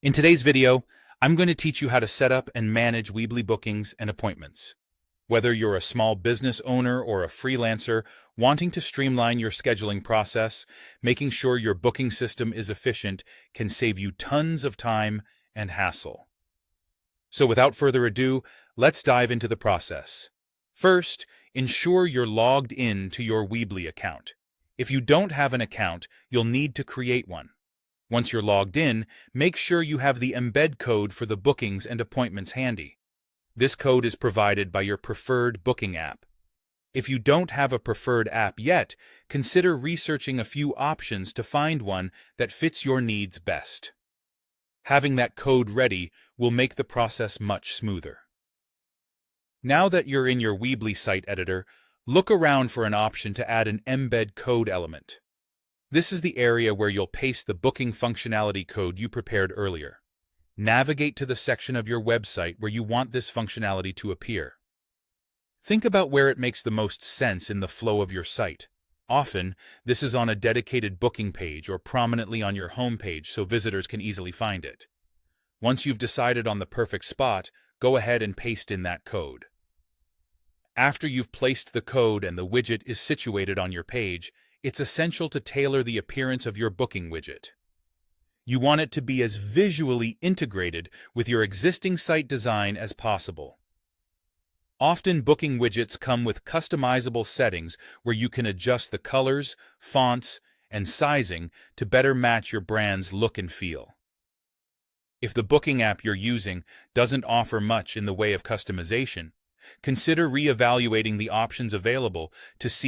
In today's video, I'm going to teach you how to set up and manage Weebly bookings and appointments. Whether you're a small business owner or a freelancer wanting to streamline your scheduling process, making sure your booking system is efficient can save you tons of time and hassle. So without further ado, let's dive into the process. First, ensure you're logged in to your Weebly account. If you don't have an account, you'll need to create one. Once you're logged in, make sure you have the embed code for the bookings and appointments handy. This code is provided by your preferred booking app. If you don't have a preferred app yet, consider researching a few options to find one that fits your needs best. Having that code ready will make the process much smoother. Now that you're in your Weebly site editor, look around for an option to add an embed code element. This is the area where you'll paste the booking functionality code you prepared earlier. Navigate to the section of your website where you want this functionality to appear. Think about where it makes the most sense in the flow of your site. Often, this is on a dedicated booking page or prominently on your home page so visitors can easily find it. Once you've decided on the perfect spot, go ahead and paste in that code. After you've placed the code and the widget is situated on your page, it's essential to tailor the appearance of your booking widget. You want it to be as visually integrated with your existing site design as possible. Often booking widgets come with customizable settings where you can adjust the colors, fonts, and sizing to better match your brand's look and feel. If the booking app you're using doesn't offer much in the way of customization, consider re-evaluating the options available to see